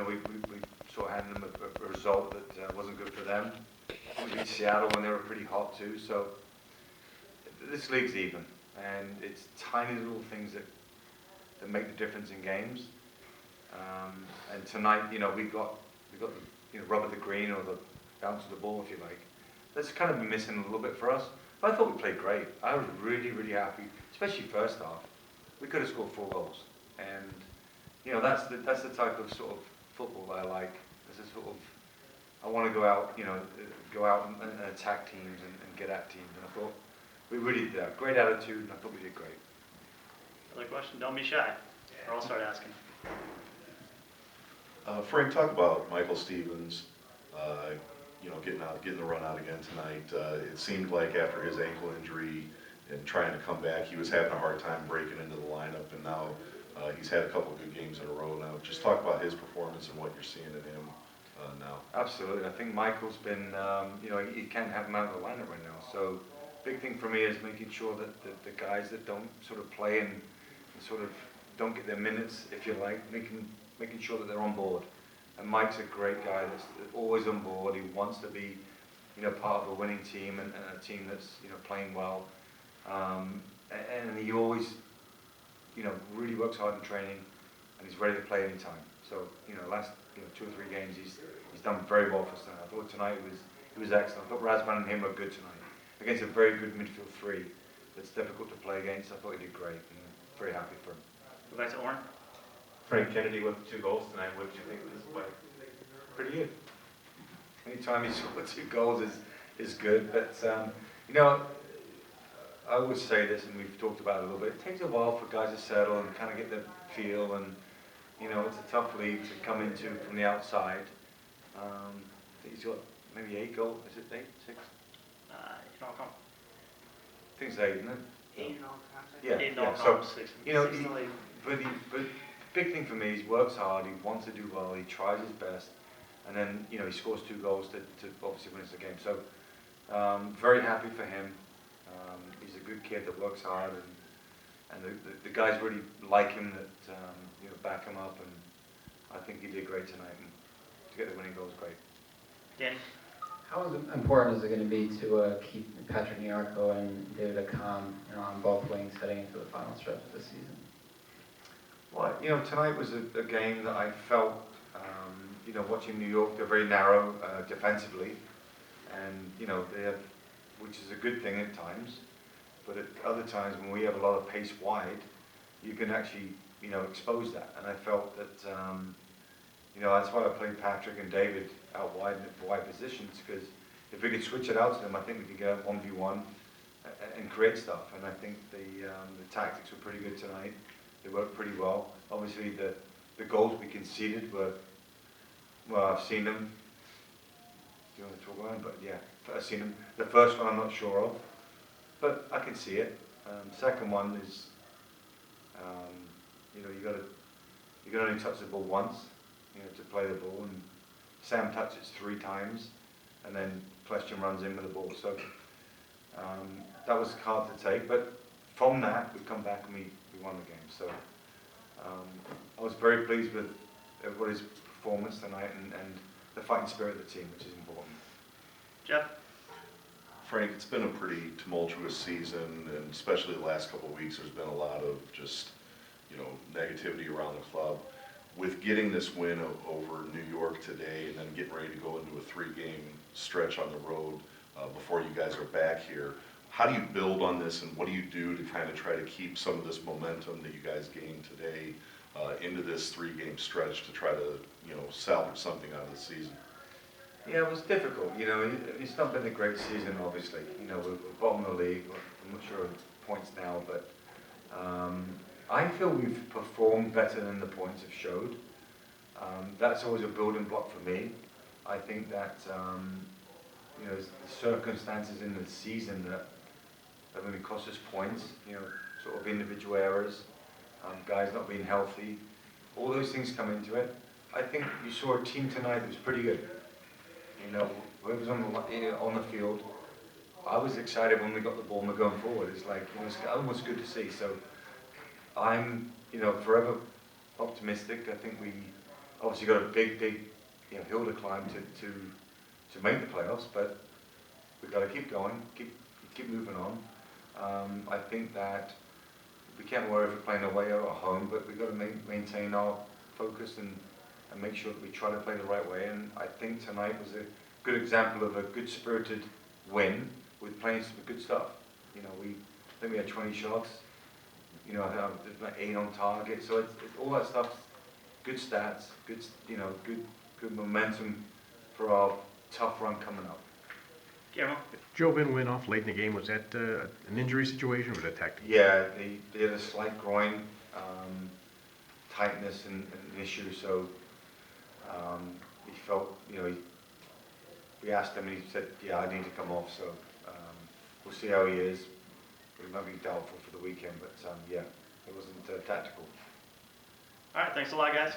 we sort of handed them a result that wasn't good for them. We beat Seattle when they were pretty hot too. So this league's even, and it's tiny little things that make the difference in games. And tonight, we got the rub of the green or the bounce of the ball, if you like. That's kind of been missing a little bit for us. But I thought we played great. I was really, really happy, especially first half. We could have scored 4 goals, and that's the type of sort of football that I like. This is sort of, I want to go out, and attack teams and get at teams. And I thought we really did that. Great attitude, and I thought we did great. Another question? Don't be shy, or I'll start asking. Frank, talk about Michael Stevens, getting the run out again tonight. It seemed like after his ankle injury and trying to come back, he was having a hard time breaking into the lineup, and now he's had a couple of good games in a row now. Just talk about his performance and what you're seeing in him now. Absolutely. I think Michael's been, you can't have him out of the lineup right now. So big thing for me is making sure that the guys that don't sort of play and sort of don't get their minutes, if you like, making sure that they're on board. And Mike's a great guy that's always on board. He wants to be, part of a winning team and a team that's, playing well. And he always, really works hard in training, and he's ready to play any time. So, last 2 or 3 games, he's done very well for us tonight. I thought tonight he was excellent. I thought Razvan and him were good tonight against a very good midfield 3 that's difficult to play against. I thought he did great, and I'm very happy for him. Go back to Oren. Frank Kennedy with 2 goals tonight. What did you think of this play? Pretty good. Anytime you score 2 goals is good, but I always say this, and we've talked about it a little bit. It takes a while for guys to settle and kind of get their feel, and it's a tough league to come into from the outside. I think he's got maybe 8 goals. Is it 8, 6? In all comp. I think it's 8, isn't it? 8 in all conference. Yeah. 8 in all So comp, 6 he, in the league. but big thing for me is he works hard. He wants to do well. He tries his best, and then he scores 2 goals to obviously win us the game. So very happy for him. He's a good kid that works hard, and the guys really like him, that back him up, and I think he did great tonight, and to get the winning goal is great. Danny? How important is it going to be to keep Patrick Nyarko and David Akam on both wings heading into the final stretch of the season? Well, tonight was a game that I felt, watching New York, they're very narrow defensively, and they have, which is a good thing at times. But at other times when we have a lot of pace wide, you can actually, expose that. And I felt that, that's why I played Patrick and David out wide in wide positions, because if we could switch it out to them, I think we could get 1v1 and create stuff. And I think the tactics were pretty good tonight. They worked pretty well. Obviously, the goals we conceded were, well, I've seen them. Do you want to talk about them? But yeah, I've seen them. The first one I'm not sure of, but I can see it. Second one is, you can only touch the ball once, to play the ball, and Sam touches 3 times, and then Question runs in with the ball. So that was hard to take, but from that we come back and we won the game. So I was very pleased with everybody's performance tonight and the fighting spirit of the team, which is important. Jeff? Frank, it's been a pretty tumultuous season, and especially the last couple of weeks, there's been a lot of just, negativity around the club. With getting this win over New York today, and then getting ready to go into a 3-game stretch on the road before you guys are back here, how do you build on this, and what do you do to kind of try to keep some of this momentum that you guys gained today into this 3-game stretch to try to, salvage something out of the season? Yeah, it was difficult. It's not been a great season, obviously. We're bottom of the league. I'm not sure of points now, but I feel we've performed better than the points have showed. That's always a building block for me. I think that the circumstances in the season that have maybe cost us points, sort of individual errors, guys not being healthy, all those things come into it. I think you saw a team tonight that was pretty good. Whoever's on the field, I was excited when we got the ball and we're going forward. It's like, it's almost good to see. So I'm, forever optimistic. I think obviously got a big, hill to climb to make the playoffs, but we've got to keep going, keep moving on. I think that we can't worry if we're playing away or at home, but we've got to maintain our focus and make sure that we try to play the right way. And I think tonight was a good example of a good spirited win with playing some good stuff. I think we had 20 shots. I think there's like 8 on target. So it's all that stuff's good stats, good momentum for our tough run coming up. Guillermo? Joe Vin went off late in the game. Was that an injury situation or was it tactical? Yeah, they had a slight groin tightness and an issue, so he felt, we asked him and he said, yeah, I need to come off, so we'll see how he is. He might be doubtful for the weekend, but yeah, it wasn't tactical. All right, thanks a lot, guys.